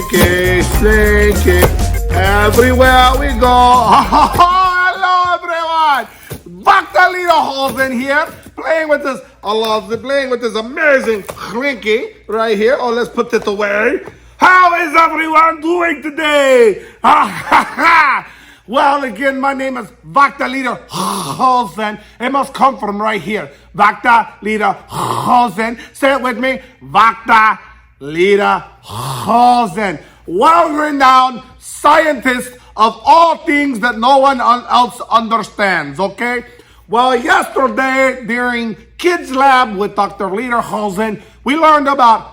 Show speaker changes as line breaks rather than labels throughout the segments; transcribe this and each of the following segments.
slinky, slinky. Everywhere we go. Hello, everyone. Back to Leaderhosen here, playing with this. I love playing with this amazing slinky right here. Oh, let's put this away. How is everyone doing today? Well, again, my name is Vakta Leaderhosen. It must come from right here. Vakta Leaderhosen. Say it with me. Vakta Leaderhosen. Well-renowned scientist of all things that no one else understands, okay? Well, yesterday during Kids Lab with Dr. Leaderhosen, we learned about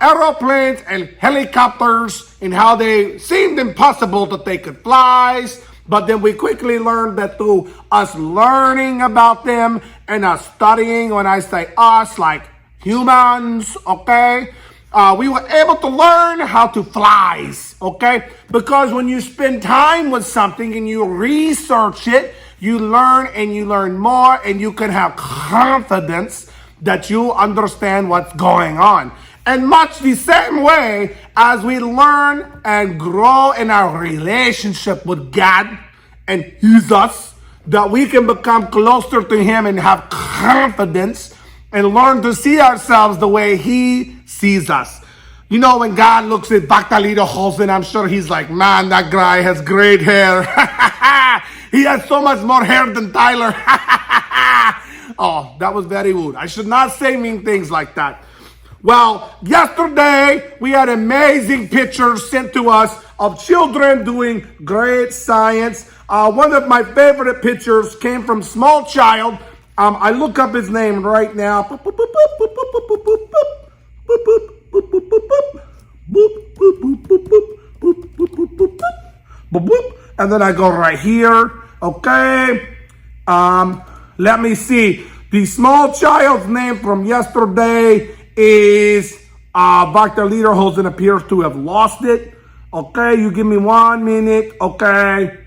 aeroplanes and helicopters and how they seemed impossible that they could fly. But then we quickly learned that through us learning about them and us studying, when I say us, like humans, okay, we were able to learn how to fly, okay? Because when you spend time with something and you research it, you learn and you learn more, and you can have confidence that you understand what's going on. And much the same way as we learn and grow in our relationship with God and Jesus, that we can become closer to Him and have confidence and learn to see ourselves the way He sees us. You know, when God looks at Vakta Leaderhosen, I'm sure He's like, man, that guy has great hair. He has so much more hair than Tyler. Oh, that was very rude. I should not say mean things like that. Well, yesterday we had amazing pictures sent to us of children doing great science. One of my favorite pictures came from small child. I look up his name right now. And then I go right here. Okay. Let me see. The small child's name from yesterday is Dr. Leaderhosen appears to have lost it. Okay, you give me 1 minute. Okay.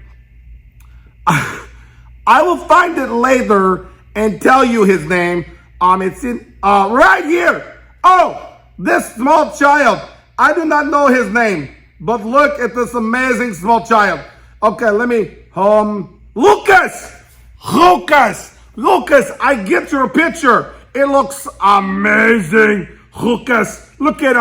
I will find it later and tell you his name. It's in right here. Oh, this small child. I do not know his name, but look at this amazing small child. Okay, let me Lucas, I get your picture. It looks amazing. Lucas, look at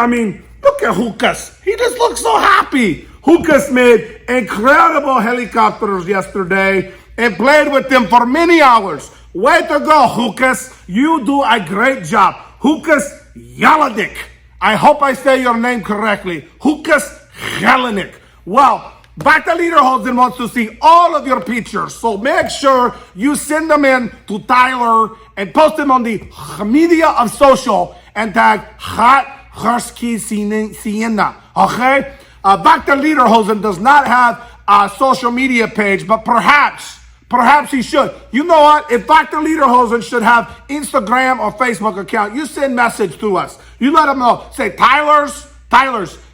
Lucas. He just looks so happy. Lucas made incredible helicopters yesterday and played with them for many hours. Way to go, Lucas. You do a great job. Lucas Jelinek. I hope I say your name correctly. Lucas Jelinek. Well, Vakta Leaderhosen wants to see all of your pictures, so make sure you send them in to Tyler and post them on the media of social and tag Hot Husky Sienna. Okay? Vakta Leaderhosen does not have a social media page, but perhaps he should. You know what? If Vakta Leaderhosen should have Instagram or Facebook account, you send message to us. You let them know. Say, Tyler's.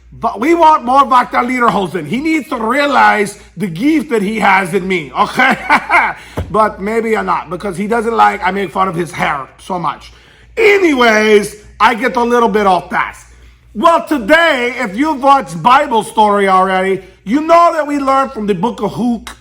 But we want more Vakta Leaderhosen. He needs to realize the gift that he has in me, okay? But maybe not, because he doesn't like I make fun of his hair so much. Anyways, I get a little bit off task. Well, today, if you've watched Bible story already, you know that we learned from the book of Luke,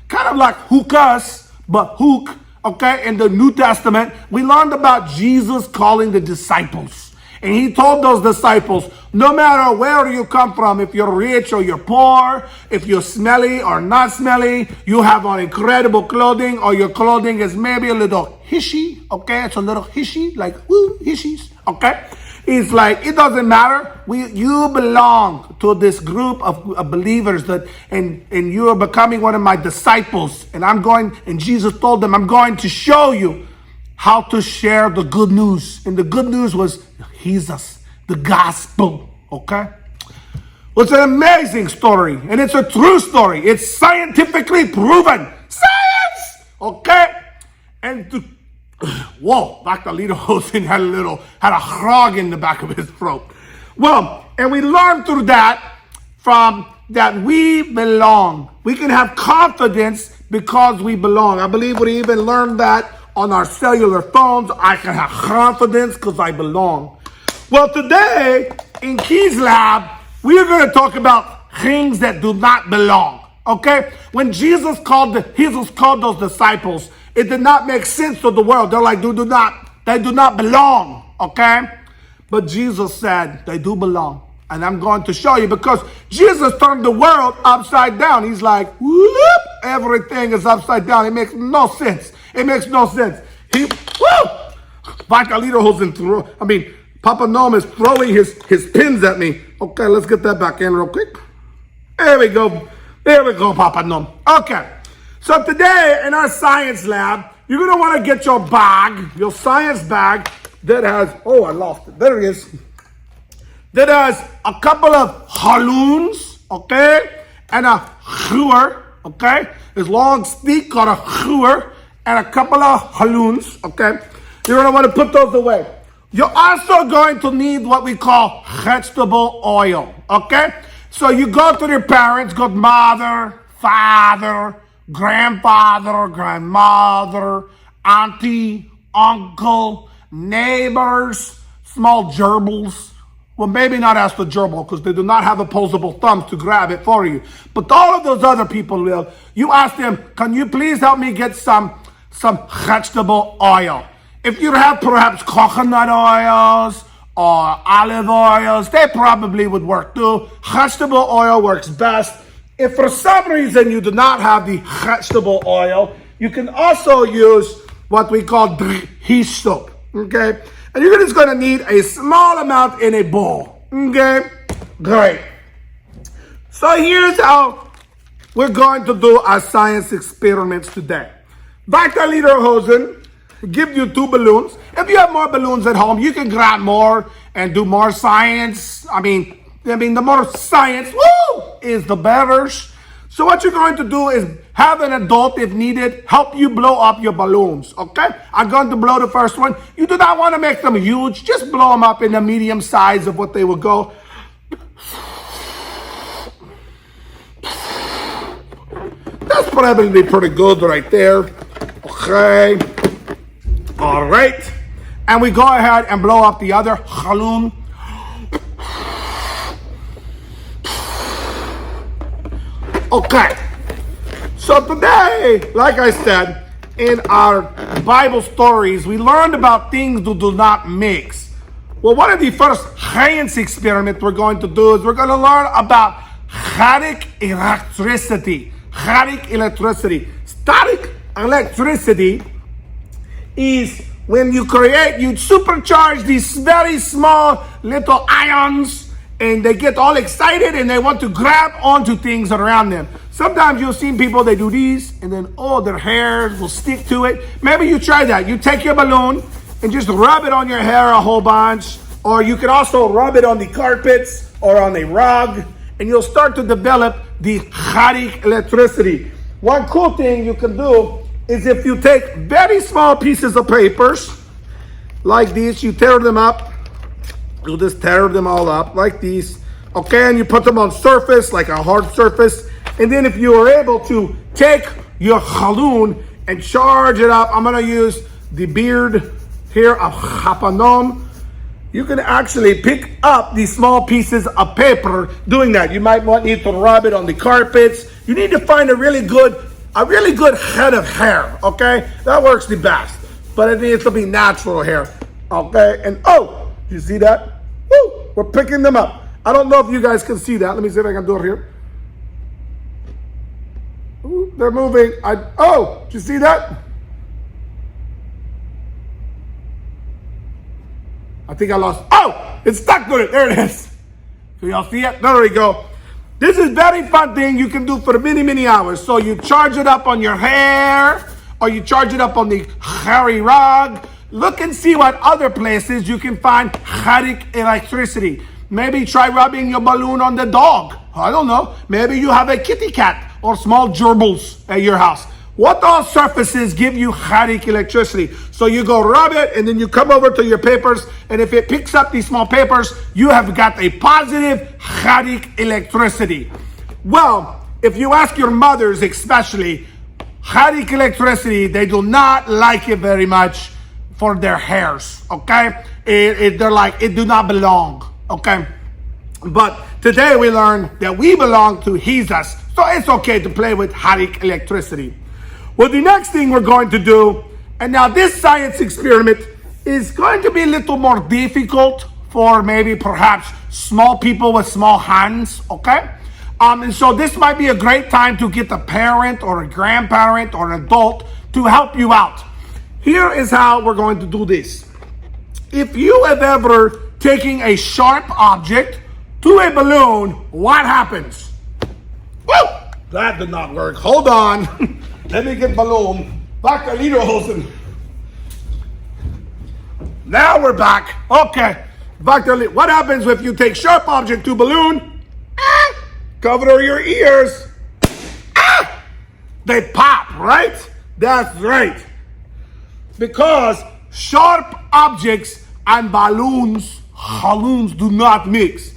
kind of like Hukas, but Hook, okay? In the New Testament, we learned about Jesus calling the disciples. And he told those disciples, no matter where you come from, if you're rich or you're poor, if you're smelly or not smelly, you have on incredible clothing, or your clothing is maybe a little hishy, okay? It's a little hishy, like, woo, hishies, okay? It's like, it doesn't matter. You belong to this group of believers and you are becoming one of my disciples. And Jesus told them, I'm going to show you how to share the good news. And the good news was Jesus, the gospel, okay? Well, it's an amazing story, and it's a true story. It's scientifically proven. Science! Okay? And whoa, Vakta Leaderhosen had a frog in the back of his throat. Well, and we learned through that that we belong. We can have confidence because we belong. I believe we even learned that on our cellular phones. I can have confidence because I belong. Well, today in Key's lab, we are going to talk about things that do not belong. Okay? When Jesus called those disciples, it did not make sense to the world. They're like, they do not belong. Okay? But Jesus said they do belong. And I'm going to show you, because Jesus turned the world upside down. He's like, whoop, everything is upside down. It makes no sense. It makes no sense. Leaderhosen Papa Noam is throwing his pins at me. Okay, let's get that back in real quick. There we go. There we go, Papa Noam. Okay. So today in our science lab, you're going to want to get your bag, your science bag that has, oh, I lost it. There it is. That has a couple of halloons, okay, and a chuer, okay. This long stick called a chuer and a couple of halloons, okay. You're going to want to put those away. You're also going to need what we call vegetable oil, okay. So you go to your parents, godmother, father, grandfather, grandmother, auntie, uncle, neighbors, small gerbils. Well, maybe not ask the gerbil, because they do not have opposable thumbs to grab it for you. But all of those other people will. You ask them, can you please help me get some vegetable oil? If you have perhaps coconut oils or olive oils, they probably would work too. Vegetable oil works best. If for some reason you do not have the vegetable oil, you can also use what we call soap, okay? And you're just going to need a small amount in a bowl. Okay? Great. So here's how we're going to do our science experiments today. Dr. Leaderhosen give you 2 balloons. If you have more balloons at home, you can grab more and do more science. I mean, the more science, is the better. So what you're going to do is have an adult, if needed, help you blow up your balloons, okay? I'm going to blow the first one. You do not want to make them huge. Just blow them up in the medium size of what they will go. That's probably pretty good right there. Okay. All right. And we go ahead and blow up the other balloon. Okay. So today, like I said, in our Bible stories, we learned about things that do not mix. Well, one of the first science experiments we're going to do is we're going to learn about static electricity. Static electricity. Static electricity is when you supercharge these very small little ions, and they get all excited and they want to grab onto things around them. Sometimes you'll see people, they do these, and then, their hair will stick to it. Maybe you try that. You take your balloon and just rub it on your hair a whole bunch, or you can also rub it on the carpets or on a rug, and you'll start to develop the static electricity. One cool thing you can do is if you take very small pieces of papers, like these, you tear them up. You'll just tear them all up like these, okay? And you put them on surface, like a hard surface. And then if you are able to take your balloon and charge it up, I'm gonna use the beard here of Papa Noam. You can actually pick up these small pieces of paper doing that. You might need to rub it on the carpets. You need to find a really good head of hair, okay? That works the best. But it needs to be natural hair, okay? And you see that? Woo! We're picking them up. I don't know if you guys can see that. Let me see if I can do it here. Ooh, they're moving. Do you see that? I think I lost. It's stuck to it. There it is. So y'all see it? There we go. This is very fun thing you can do for many, many hours. So you charge it up on your hair, or you charge it up on the hairy rug. Look and see what other places you can find static electricity. Maybe try rubbing your balloon on the dog. I don't know. Maybe you have a kitty cat or small gerbils at your house. What all surfaces give you static electricity? So you go rub it, and then you come over to your papers, and if it picks up these small papers, you have got a positive static electricity. Well, if you ask your mothers especially, static electricity, they do not like it very much for their hairs, okay? They're like, it do not belong, okay? But today we learned that we belong to Jesus. So it's okay to play with Harik electricity. Well, the next thing we're going to do, and now this science experiment is going to be a little more difficult for maybe perhaps small people with small hands, okay? And so this might be a great time to get a parent or a grandparent or an adult to help you out. Here is how we're going to do this. If you have ever taken a sharp object to a balloon, what happens? Woo! That did not work. Hold on. Let me get balloon. Back to Leaderhosen. Now we're back. Okay. Back to what happens if you take sharp object to balloon? Cover your ears. They pop, right? That's right. Because sharp objects and balloons do not mix.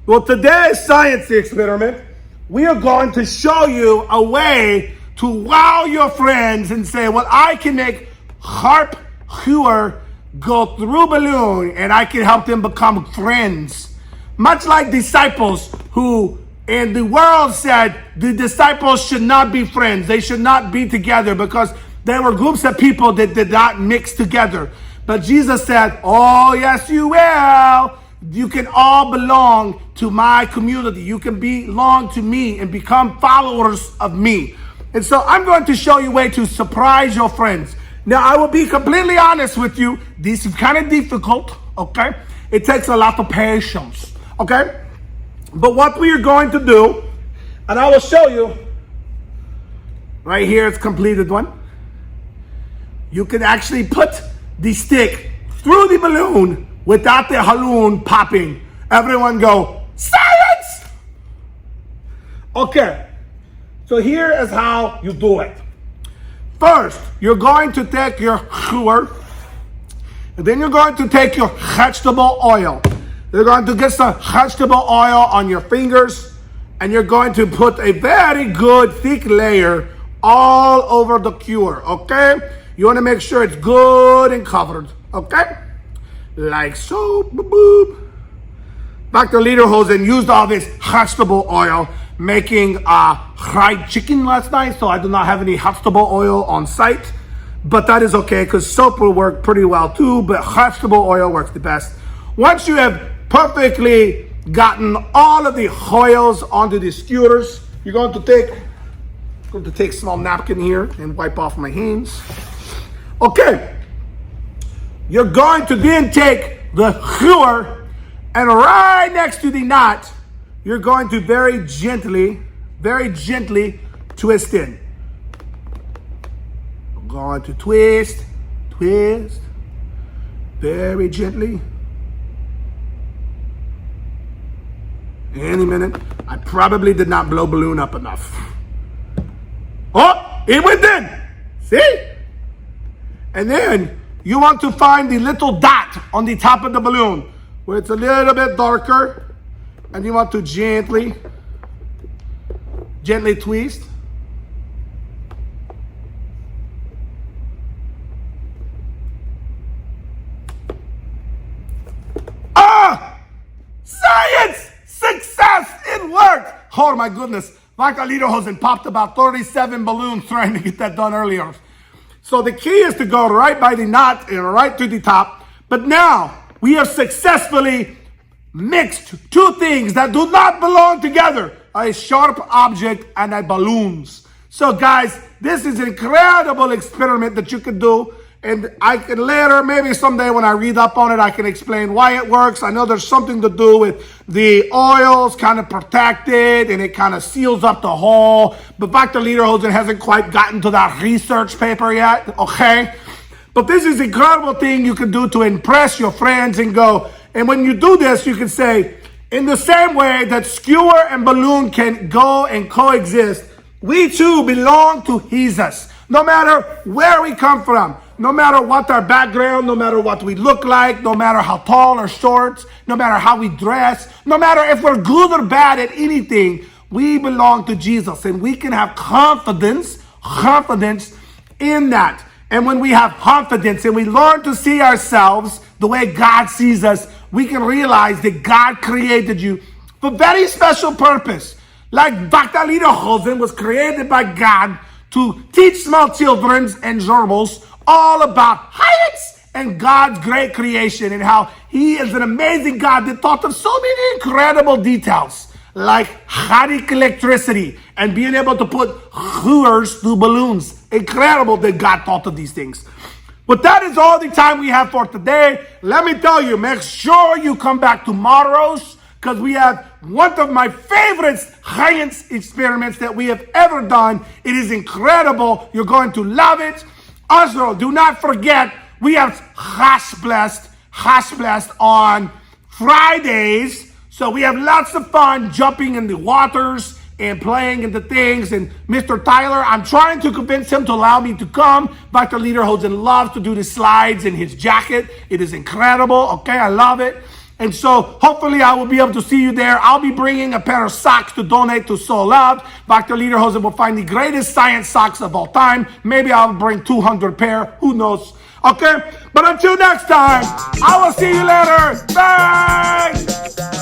Well, today's science experiment, we are going to show you a way to wow your friends and say, well, I can make sharp humor go through balloon and I can help them become friends. Much like disciples who in the world said the disciples should not be friends. They should not be together because there were groups of people that did not mix together. But Jesus said, oh, yes, you will. You can all belong to my community. You can belong to me and become followers of me. And so I'm going to show you a way to surprise your friends. Now, I will be completely honest with you. This is kind of difficult, okay? It takes a lot of patience, okay? But what we are going to do, and I will show you, right here, it's completed one. You can actually put the stick through the balloon without the balloon popping. Everyone go, science! Okay, so here is how you do it. First, you're going to take your skewer, and then you're going to take your vegetable oil. You're going to get some vegetable oil on your fingers, and you're going to put a very good thick layer all over the cure, okay? You want to make sure it's good and covered, okay? Like so, boop, boop. Dr. Leaderhosen used all this vegetable oil making fried chicken last night, so I do not have any vegetable oil on site, but that is okay because soap will work pretty well too, but vegetable oil works the best. Once you have perfectly gotten all of the oils onto the skewers, you're going to take a small napkin here and wipe off my hands. Okay, you're going to then take the skewer and right next to the knot, you're going to very gently twist in. I'm going to twist, very gently. Any minute. I probably did not blow balloon up enough. Oh, it went in. See? And then you want to find the little dot on the top of the balloon where it's a little bit darker, and you want to gently twist. Science! Success! It worked! Oh my goodness. Dr. Leaderhosen popped about 37 balloons trying to get that done earlier. So the key is to go right by the knot and right to the top. But now we have successfully mixed two things that do not belong together. A sharp object and a balloons. So guys, this is an incredible experiment that you can do. And I can later, maybe someday when I read up on it, I can explain why it works. I know there's something to do with the oils kind of protected and it kind of seals up the hole. But Dr. Leaderhosen hasn't quite gotten to that research paper yet, okay? But this is an incredible thing you can do to impress your friends and go. And when you do this, you can say, in the same way that skewer and balloon can go and coexist, we too belong to Jesus. No matter where we come from, no matter what our background, no matter what we look like, no matter how tall or short, no matter how we dress, no matter if we're good or bad at anything, we belong to Jesus. And we can have confidence in that. And when we have confidence and we learn to see ourselves the way God sees us, we can realize that God created you for very special purpose. Like Dr. Leaderhosen was created by God to teach small children and gerbils all about heights and God's great creation and how he is an amazing God that taught them so many incredible details, like static electricity and being able to put hooers through balloons. Incredible that God taught of these things. But that is all the time we have for today. Let me tell you, make sure you come back tomorrow's, because we have one of my favorite science experiments that we have ever done. It is incredible. You're going to love it. Also, do not forget, we have Hash Blast on Fridays. So we have lots of fun jumping in the waters and playing in the things. And Mr. Tyler, I'm trying to convince him to allow me to come. Dr. Leaderhosen loves to do the slides in his jacket. It is incredible. Okay, I love it. And so hopefully I will be able to see you there. I'll be bringing a pair of socks to donate to So Loved. Dr. Leaderhosen will find the greatest science socks of all time. Maybe I'll bring 200 pair. Who knows? Okay? But until next time, I will see you later. Bye!